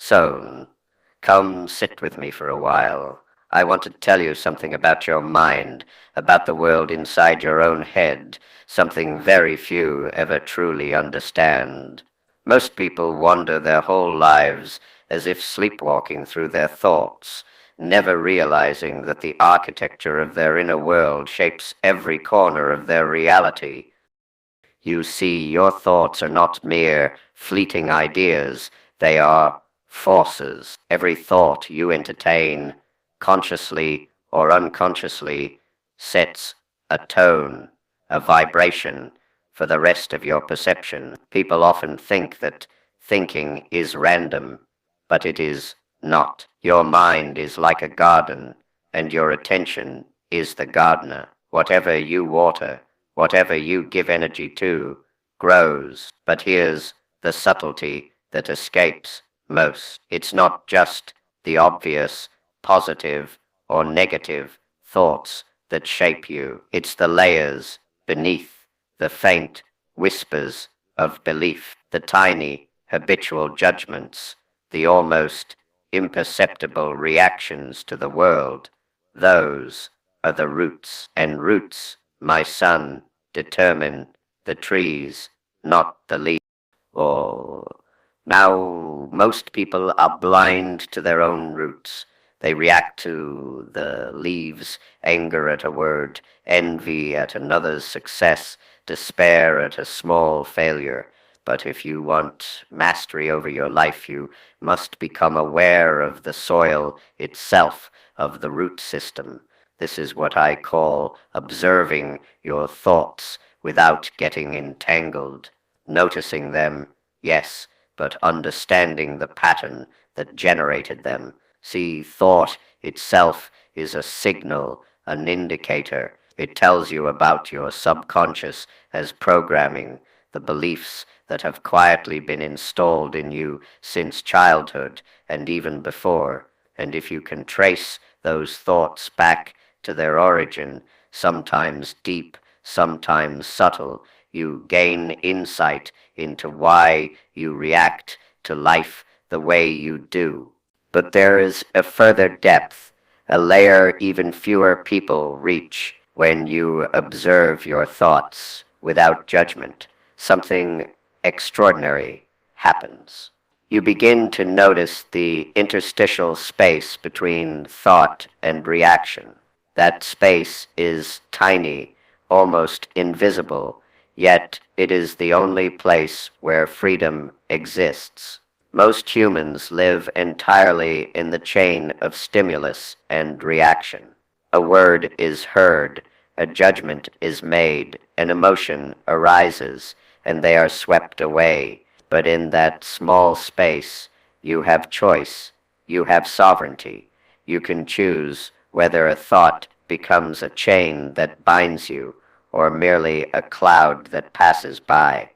So, come sit with me for a while. I want to tell you something about your mind, about the world inside your own head, something very few ever truly understand. Most people wander their whole lives as if sleepwalking through their thoughts, never realizing that the architecture of their inner world shapes every corner of their reality. You see, your thoughts are not mere fleeting ideas, they are forces. Every thought you entertain, consciously or unconsciously, sets a tone, a vibration for the rest of your perception. People often think that thinking is random, but it is not. Your mind is like a garden, and your attention is the gardener. Whatever you water, whatever you give energy to, grows. But here's the subtlety that escapes most. It's not just the obvious positive or negative thoughts that shape you. It's the layers beneath, the faint whispers of belief, the tiny habitual judgments, the almost imperceptible reactions to the world. Those are the roots, and roots, my son, determine the trees, not the leaves. Oh, now most people are blind to their own roots. They react to the leaves, anger at a word, envy at another's success, despair at a small failure. But if you want mastery over your life, you must become aware of the soil itself, of the root system. This is what I call observing your thoughts without getting entangled, noticing them, yes, but understanding the pattern that generated them. See, thought itself is a signal, an indicator. It tells you about your subconscious as programming, the beliefs that have quietly been installed in you since childhood and even before. And if you can trace those thoughts back to their origin, sometimes deep, sometimes subtle, you gain insight into why you react to life the way you do. But there is a further depth, a layer even fewer people reach. When you observe your thoughts without judgment, something extraordinary happens. You begin to notice the interstitial space between thought and reaction. That space is tiny, almost invisible, yet it is the only place where freedom exists. Most humans live entirely in the chain of stimulus and reaction. A word is heard, a judgment is made, an emotion arises, and they are swept away. But in that small space, you have choice, you have sovereignty. You can choose whether a thought becomes a chain that binds you, or merely a cloud that passes by.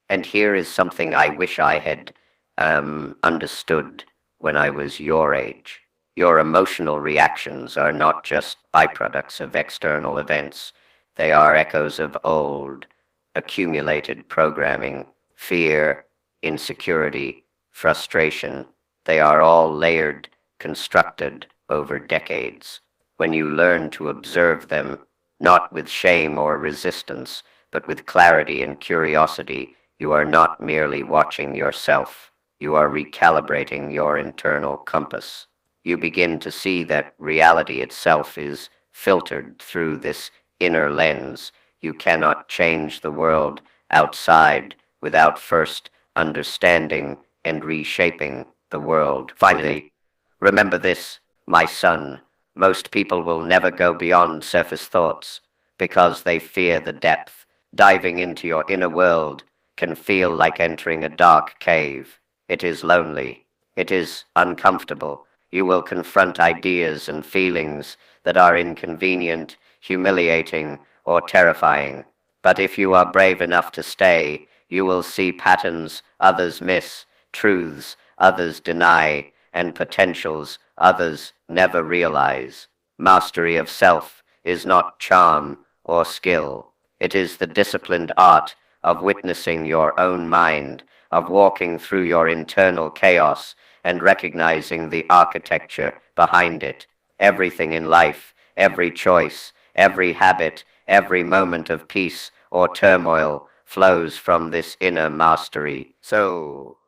And here is something I wish I had understood when I was your age. Your emotional reactions are not just byproducts of external events. They are echoes of old, accumulated programming, fear, insecurity, frustration. They are all layered, constructed over decades. When you learn to observe them, not with shame or resistance, but with clarity and curiosity, you are not merely watching yourself. You are recalibrating your internal compass. You begin to see that reality itself is filtered through this inner lens. You cannot change the world outside without first understanding and reshaping the world. Finally, remember this, my son. Most people will never go beyond surface thoughts because they fear the depth. Diving into your inner world can feel like entering a dark cave. It is lonely. It is uncomfortable. You will confront ideas and feelings that are inconvenient, humiliating, or terrifying. But if you are brave enough to stay, you will see patterns others miss, truths others deny, and potentials others never realize. Mastery of self is not charm or skill. It is the disciplined art of witnessing your own mind, of walking through your internal chaos and recognizing the architecture behind it. Everything in life, every choice, every habit, every moment of peace or turmoil flows from this inner mastery. So,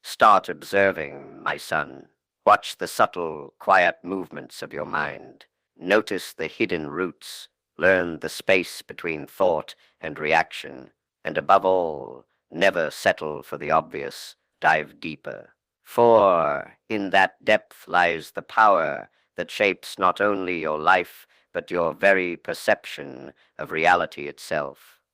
start observing, my son. Watch the subtle, quiet movements of your mind. Notice the hidden roots. Learn the space between thought and reaction. And above all, never settle for the obvious. Dive deeper. For in that depth lies the power that shapes not only your life, but your very perception of reality itself.